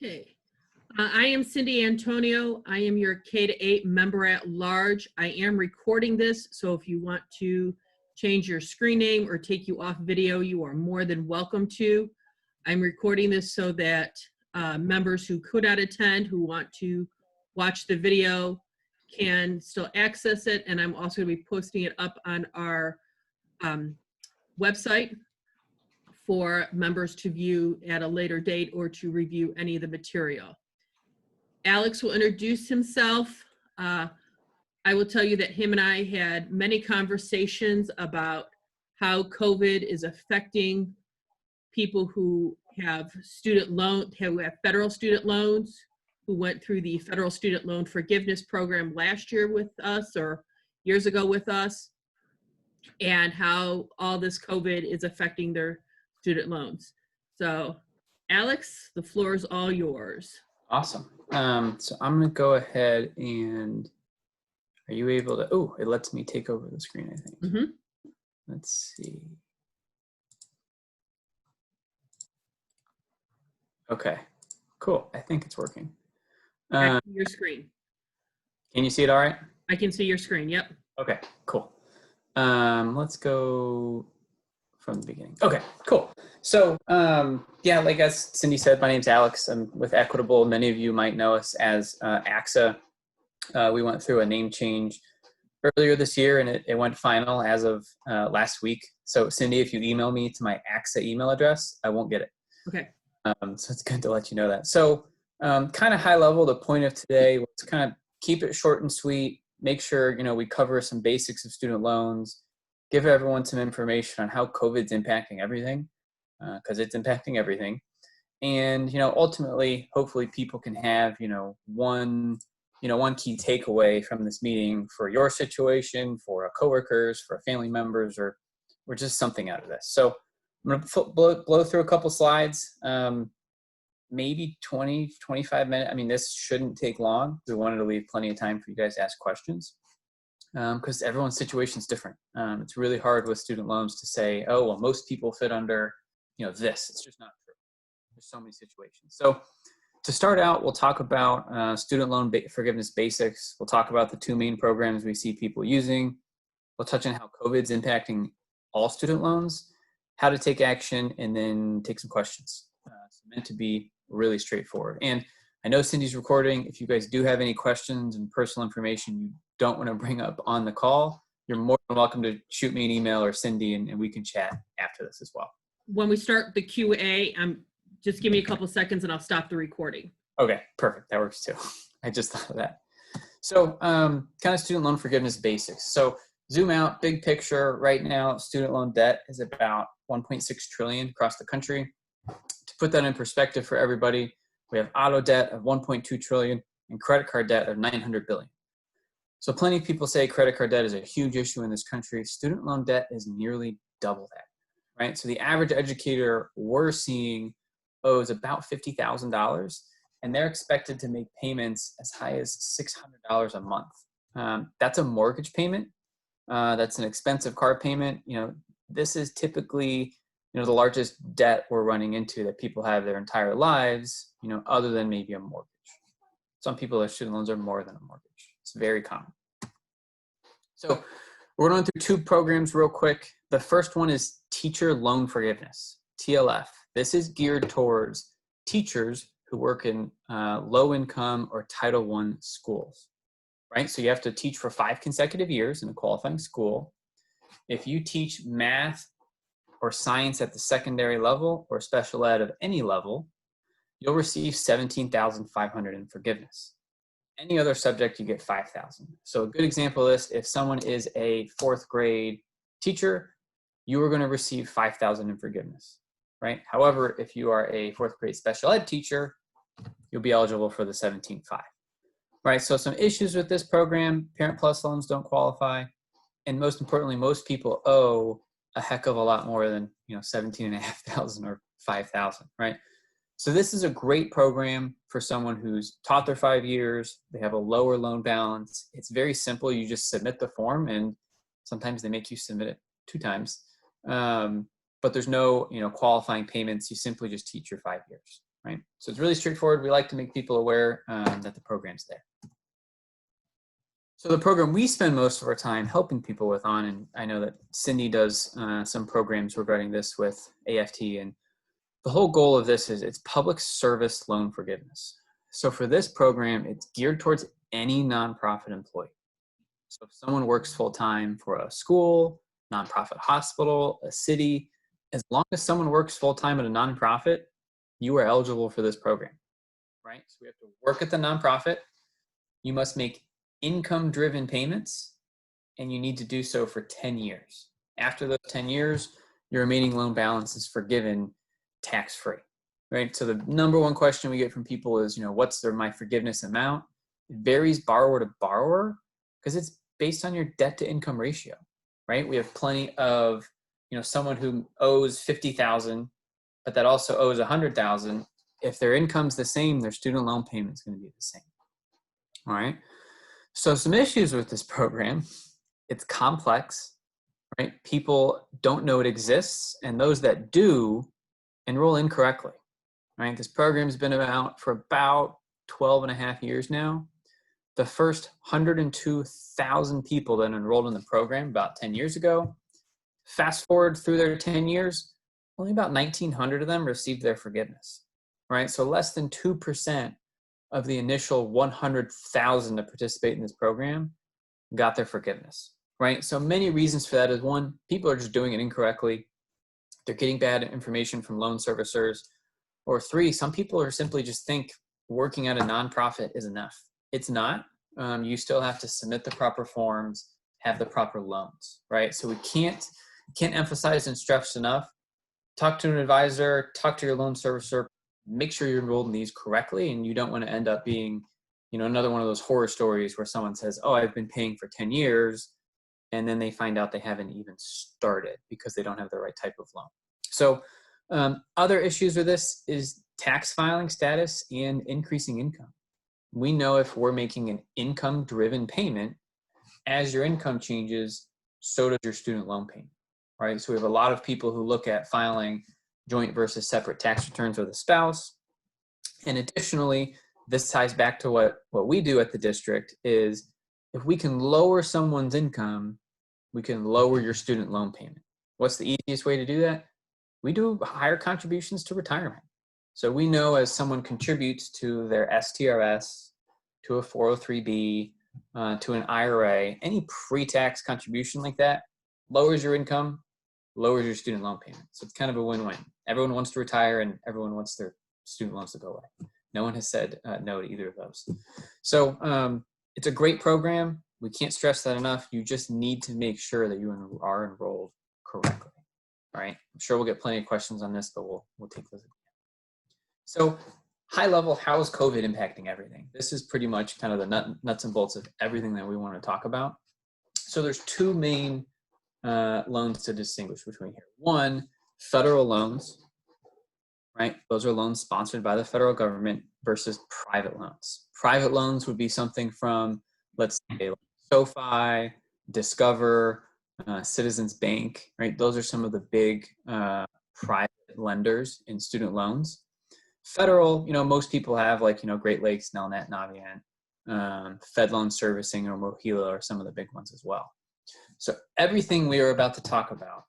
Okay. I am Cindy Antonio. I am your K-8 member at large. I am recording this, so if you want to change your screen name or take you off video, you are more than welcome to. I'm recording this so that members who could not attend, who want to watch the video, can still access it, and I'm also going to be posting it up on our website for members to view at a later date or to review any of the material. Alex will introduce himself. I will tell you that him and I had many conversations about how COVID is affecting people who have federal student loans, who went through the federal student loan forgiveness program last year with us or years ago with us, and how all this COVID is affecting their student loans. So Alex, the floor is all yours. Awesome. So I'm going to go ahead and, are you able to, oh, it lets me take over the screen, I think. Mm-hmm. Let's see. Okay, cool. I think it's working. I can see your screen. Can you see it all right? I can see your screen, yep. Okay, cool. Let's go from the beginning. Okay, cool. So yeah, like as Cindy said, my name's Alex. I'm with Equitable. Many of you might know us as AXA. We went through a name change earlier this year, and it went final as of last week. So Cindy, if you email me to my AXA email address, I won't get it. Okay. So it's good to let you know that. So kind of high level, the point of today was kind of keep it short and sweet. Make sure, we cover some basics of student loans, give everyone some information on how COVID's impacting everything, because it's impacting everything. And, ultimately, hopefully people can have, one key takeaway from this meeting for your situation, for coworkers, for family members, or just something out of this. So I'm going to blow through a couple slides, maybe 20, 25 minutes. I mean, this shouldn't take long. We wanted to leave plenty of time for you guys to ask questions, because everyone's situation is different. It's really hard with student loans to say, oh, well, most people fit under, this. It's just not true. There's so many situations. So to start out, we'll talk about student loan forgiveness basics. We'll talk about the two main programs we see people using. We'll touch on how COVID's impacting all student loans, how to take action, and then take some questions. It's meant to be really straightforward. And I know Cindy's recording. If you guys do have any questions and personal information you don't want to bring up on the call, you're more than welcome to shoot me an email or Cindy, and we can chat after this as well. When we start the Q&A, just give me a couple seconds and I'll stop the recording. Okay, perfect. That works too. I just thought of that. So kind of student loan forgiveness basics. So zoom out, big picture. Right now, student loan debt is about 1.6 trillion across the country. To put that in perspective for everybody, we have auto debt of 1.2 trillion and credit card debt of 900 billion. So plenty of people say credit card debt is a huge issue in this country. Student loan debt is nearly double that, right? So the average educator we're seeing owes about $50,000, and they're expected to make payments as high as $600 a month. That's a mortgage payment. That's an expensive car payment. This is typically, the largest debt we're running into that people have their entire lives, other than maybe a mortgage. Some people, their student loans are more than a mortgage. It's very common. So we're going through two programs real quick. The first one is Teacher Loan Forgiveness, TLF. This is geared towards teachers who work in low-income or Title I schools, right? So you have to teach for 5 consecutive years in a qualifying school. If you teach math or science at the secondary level or special ed of any level, you'll receive $17,500 in forgiveness. Any other subject, you get $5,000. So a good example of this, if someone is a 4th grade teacher, you are going to receive $5,000 in forgiveness, right? However, if you are a 4th grade special ed teacher, you'll be eligible for the $17,500, right? So some issues with this program: Parent Plus loans don't qualify, and most importantly, most people owe a heck of a lot more than $17,500 or $5,000, right? So this is a great program for someone who's taught their 5 years. They have a lower loan balance. It's very simple. You just submit the form, and sometimes they make you submit it 2 times. But there's no qualifying payments. You simply just teach your 5 years, right? So it's really straightforward. We like to make people aware that the program's there. So the program we spend most of our time helping people with on, and I know that Cindy does some programs regarding this with AFT, and the whole goal of this is it's public service loan forgiveness. So for this program, it's geared towards any nonprofit employee. So if someone works full-time for a school, nonprofit hospital, a city, as long as someone works full-time at a nonprofit, you are eligible for this program, right? So we have to work at the nonprofit. You must make income-driven payments, and you need to do so for 10 years. After those 10 years, your remaining loan balance is forgiven tax-free, right? So the number one question we get from people is, what's my forgiveness amount? It varies borrower to borrower because it's based on your debt to income ratio, right? We have plenty of, someone who owes 50,000, but that also owes 100,000. If their income's the same, their student loan payment's going to be the same. All right. So some issues with this program, it's complex, right? People don't know it exists, and those that do enroll incorrectly, right? This program's been about for about 12 and a half years now. The first 102,000 people that enrolled in the program about 10 years ago, fast forward through their 10 years, only about 1,900 of them received their forgiveness, right? So less than 2% of the initial 100,000 to participate in this program got their forgiveness, right? So many reasons for that is one, people are just doing it incorrectly. They're getting bad information from loan servicers. Or three, some people are simply just think working at a nonprofit is enough. It's not. You still have to submit the proper forms, have the proper loans, right? So we can't emphasize and stress enough. Talk to an advisor, talk to your loan servicer, make sure you're enrolled in these correctly, and you don't want to end up being, another one of those horror stories where someone says, oh, I've been paying for 10 years, and then they find out they haven't even started because they don't have the right type of loan. So other issues with this is tax filing status and increasing income. We know if we're making an income-driven payment, as your income changes, so does your student loan payment, right? So we have a lot of people who look at filing joint versus separate tax returns with a spouse. And additionally, this ties back to what we do at the district is if we can lower someone's income, we can lower your student loan payment. What's the easiest way to do that? We do higher contributions to retirement. So we know as someone contributes to their STRS, to a 403B, to an IRA, any pre-tax contribution like that lowers your income, lowers your student loan payment. So it's kind of a win-win. Everyone wants to retire and everyone wants their student loans to go away. No one has said no to either of those. So it's a great program. We can't stress that enough. You just need to make sure that you are enrolled correctly. All right. I'm sure we'll get plenty of questions on this, but we'll take those. So high level, how is COVID impacting everything? This is pretty much kind of the nuts and bolts of everything that we want to talk about. So there's two main loans to distinguish between here. One, federal loans, right? Those are loans sponsored by the federal government versus private loans. Private loans would be something from, let's say, SoFi, Discover, Citizens Bank, right? Those are some of the big private lenders in student loans. Federal, most people have like, Great Lakes, Nelnet, Navient, Fed Loan Servicing or MOHELA are some of the big ones as well. So everything we are about to talk about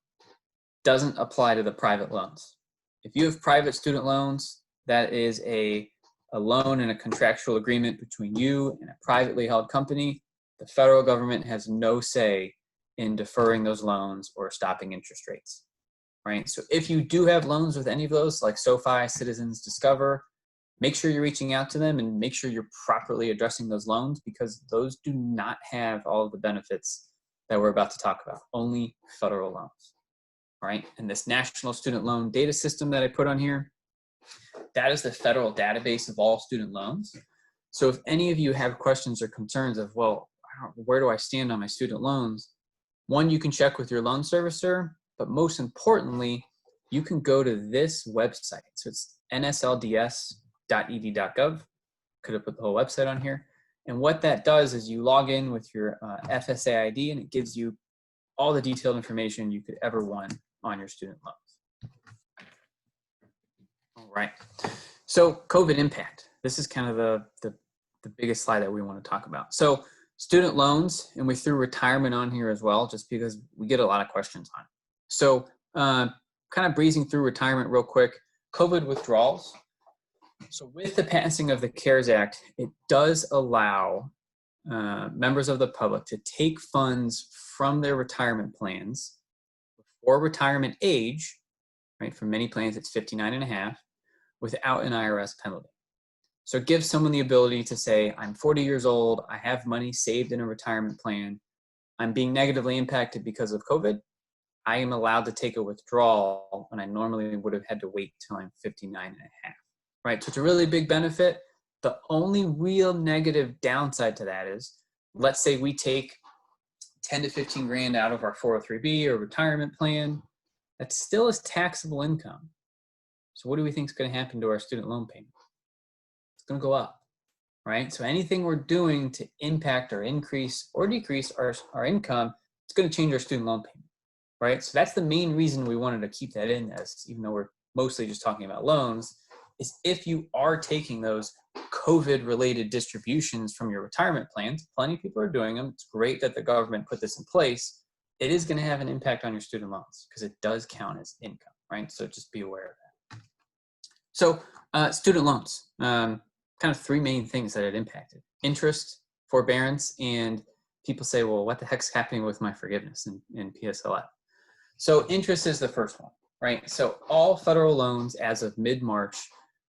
doesn't apply to the private loans. If you have private student loans, that is a loan and a contractual agreement between you and a privately held company. The federal government has no say in deferring those loans or stopping interest rates, right? So if you do have loans with any of those, like SoFi, Citizens, Discover, make sure you're reaching out to them and make sure you're properly addressing those loans because those do not have all of the benefits that we're about to talk about, only federal loans, right? And this National Student Loan Data System that I put on here, that is the federal database of all student loans. So if any of you have questions or concerns of, well, where do I stand on my student loans? One, you can check with your loan servicer, but most importantly, you can go to this website. So it's nslds.ed.gov. Could have put the whole website on here. And what that does is you log in with your FSA ID and it gives you all the detailed information you could ever want on your student loans. All right. So COVID impact. This is kind of the biggest slide that we want to talk about. So student loans, and we threw retirement on here as well, just because we get a lot of questions on it. So kind of breezing through retirement real quick. COVID withdrawals. So with the passing of the CARES Act, it does allow members of the public to take funds from their retirement plans before retirement age, right? For many plans, it's 59 and a half, without an IRS penalty. So it gives someone the ability to say, I'm 40 years old, I have money saved in a retirement plan, I'm being negatively impacted because of COVID, I am allowed to take a withdrawal when I normally would have had to wait till I'm 59 and a half, right? So it's a really big benefit. The only real negative downside to that is, let's say we take 10 to 15 grand out of our 403B or retirement plan, that still is taxable income. So what do we think is going to happen to our student loan payment? It's going to go up, right? So anything we're doing to impact or increase or decrease our income, it's going to change our student loan payment, right? So that's the main reason we wanted to keep that in this, even though we're mostly just talking about loans, is if you are taking those COVID-related distributions from your retirement plans, plenty of people are doing them. It's great that the government put this in place. It is going to have an impact on your student loans because it does count as income, right? So just be aware of that. So student loans, kind of three main things that it impacted: interest, forbearance, and people say, well, what the heck's happening with my forgiveness in PSLF? So interest is the first one, right? So all federal loans as of mid-March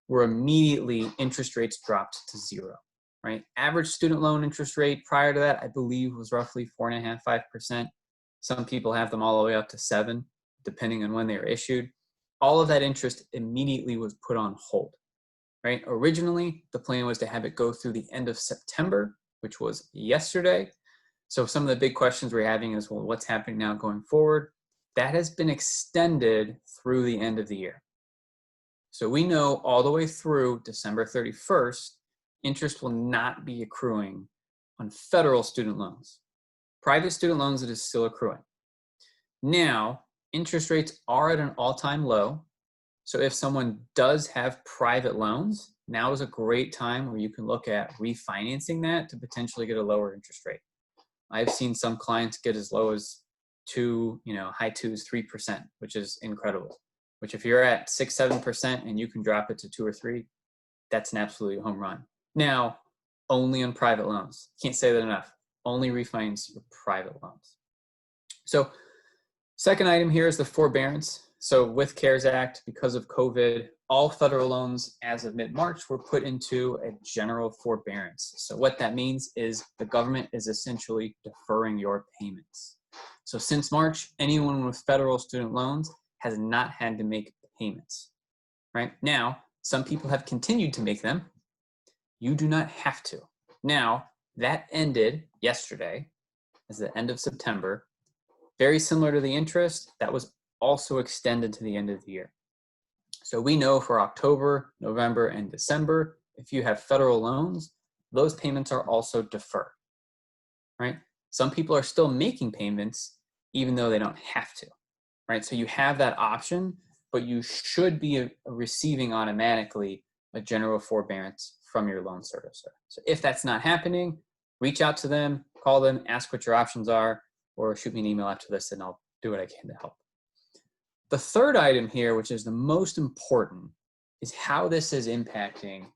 were immediately, interest rates dropped to zero, right? Average student loan interest rate prior to that, I believe, was roughly 4.5%, 5%. Some people have them all the way up to 7%, depending on when they were issued. All of that interest immediately was put on hold, right? Originally, the plan was to have it go through the end of September, which was yesterday. So some of the big questions we're having is, well, what's happening now going forward? That has been extended through the end of the year. So we know all the way through December 31st, interest will not be accruing on federal student loans. Private student loans, it is still accruing. Now, interest rates are at an all-time low. So if someone does have private loans, now is a great time where you can look at refinancing that to potentially get a lower interest rate. I've seen some clients get as low as high 2s, 3%, which is incredible. Which if you're at 6, 7% and you can drop it to 2 or 3, that's an absolute home run. Now, only on private loans. Can't say that enough. Only refinance your private loans. So second item here is the forbearance. So with CARES Act, because of COVID, all federal loans as of mid-March were put into a general forbearance. So what that means is the government is essentially deferring your payments. So since March, anyone with federal student loans has not had to make payments, right? Now, some people have continued to make them. You do not have to. Now, that ended yesterday as the end of September. Very similar to the interest, that was also extended to the end of the year. So we know for October, November, and December, if you have federal loans, those payments are also deferred, right? Some people are still making payments even though they don't have to, right? So you have that option, but you should be receiving automatically a general forbearance from your loan servicer. So if that's not happening, reach out to them, call them, ask what your options are, or shoot me an email after this and I'll do what I can to help. The third item here, which is the most important, is how this is impacting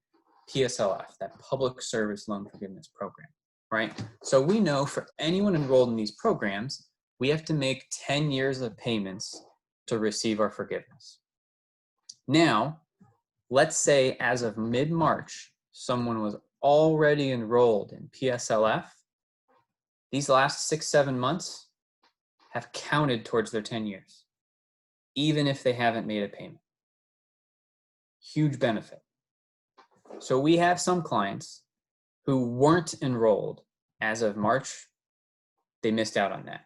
PSLF, that Public Service Loan Forgiveness Program, right? So we know for anyone enrolled in these programs, we have to make 10 years of payments to receive our forgiveness. Now, let's say as of mid-March, someone was already enrolled in PSLF. These last 6-7 months have counted towards their 10 years, even if they haven't made a payment. Huge benefit. So we have some clients who weren't enrolled as of March. They missed out on that.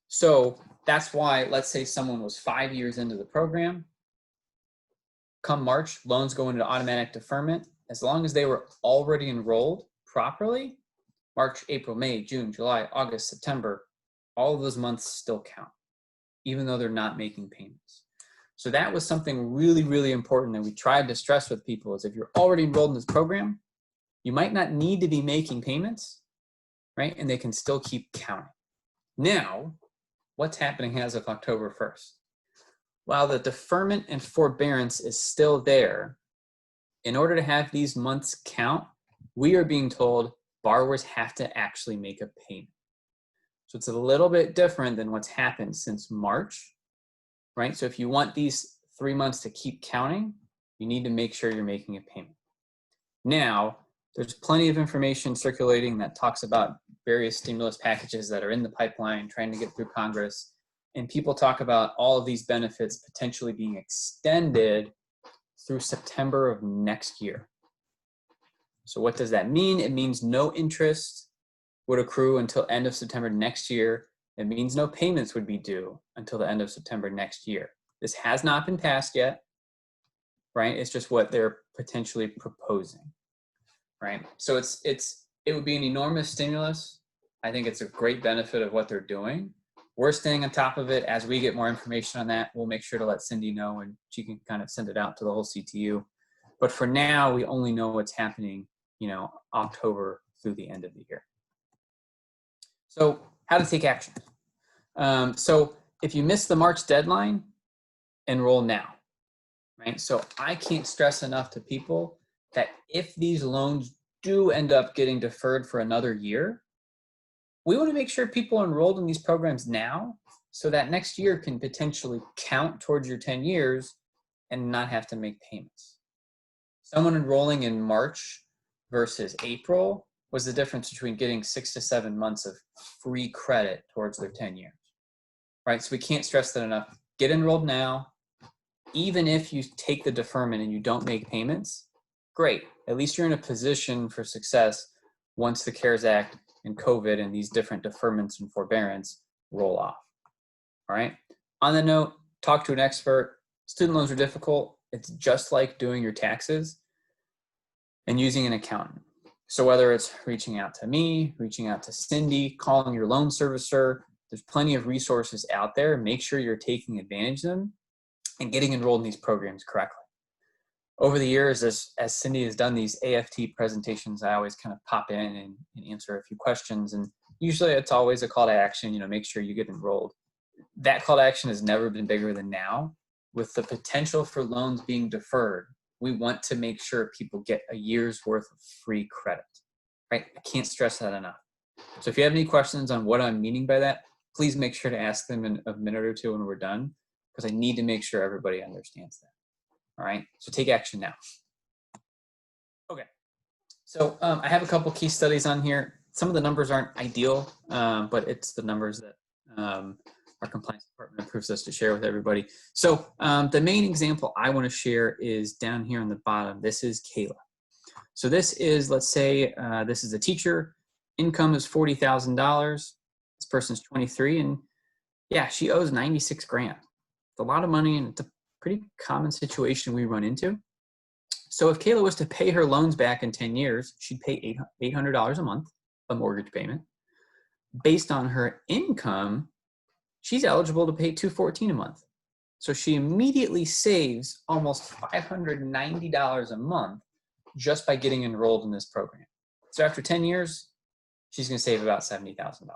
So that's why, let's say someone was 5 years into the program. Come March, loans go into automatic deferment. As long as they were already enrolled properly, March, April, May, June, July, August, September, all of those months still count, even though they're not making payments. So that was something really, really important that we tried to stress with people is if you're already enrolled in this program, you might not need to be making payments, right? And they can still keep counting. Now, what's happening as of October 1st? While the deferment and forbearance is still there, in order to have these months count, we are being told borrowers have to actually make a payment. So it's a little bit different than what's happened since March, right? So if you want these 3 months to keep counting, you need to make sure you're making a payment. Now, there's plenty of information circulating that talks about various stimulus packages that are in the pipeline, trying to get through Congress. And people talk about all of these benefits potentially being extended through September of next year. So what does that mean? It means no interest would accrue until end of September next year. It means no payments would be due until the end of September next year. This has not been passed yet, right? It's just what they're potentially proposing, right? So it would be an enormous stimulus. I think it's a great benefit of what they're doing. We're staying on top of it. As we get more information on that, we'll make sure to let Cindy know and she can kind of send it out to the whole CTU. But for now, we only know what's happening, October through the end of the year. So how to take action. So if you miss the March deadline, enroll now, right? So I can't stress enough to people that if these loans do end up getting deferred for another year, we want to make sure people are enrolled in these programs now so that next year can potentially count towards your 10 years and not have to make payments. Someone enrolling in March versus April was the difference between getting 6 to 7 months of free credit towards their 10 years, right? So we can't stress that enough. Get enrolled now. Even if you take the deferment and you don't make payments, great. At least you're in a position for success once the CARES Act and COVID and these different deferments and forbearance roll off. All right. On the note, talk to an expert. Student loans are difficult. It's just like doing your taxes and using an accountant. So whether it's reaching out to me, reaching out to Cindy, calling your loan servicer, there's plenty of resources out there. Make sure you're taking advantage of them and getting enrolled in these programs correctly. Over the years, as Cindy has done these AFT presentations, I always kind of pop in and answer a few questions. And usually it's always a call to action, make sure you get enrolled. That call to action has never been bigger than now. With the potential for loans being deferred, we want to make sure people get a year's worth of free credit, right? I can't stress that enough. So if you have any questions on what I'm meaning by that, please make sure to ask them in a minute or two when we're done, because I need to make sure everybody understands that. All right, so take action now. Okay, so I have a couple key studies on here. Some of the numbers aren't ideal, but it's the numbers that our compliance department approves us to share with everybody. So the main example I want to share is down here on the bottom. This is Kayla. So this is, let's say, this is a teacher. Income is $40,000. This person's 23, and yeah, she owes 96 grand. It's a lot of money, and it's a pretty common situation we run into. So if Kayla was to pay her loans back in 10 years, she'd pay $800 a month, a mortgage payment. Based on her income, she's eligible to pay $214 a month. So she immediately saves almost $590 a month just by getting enrolled in this program. So after 10 years, she's going to save about $70,000.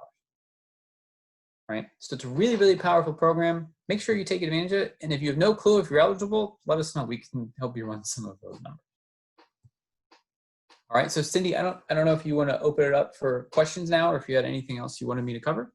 Right? So it's a really, really powerful program. Make sure you take advantage of it. And if you have no clue if you're eligible, let us know. We can help you run some of those numbers. All right. So Cindy, I don't know if you want to open it up for questions now, or if you had anything else you wanted me to cover.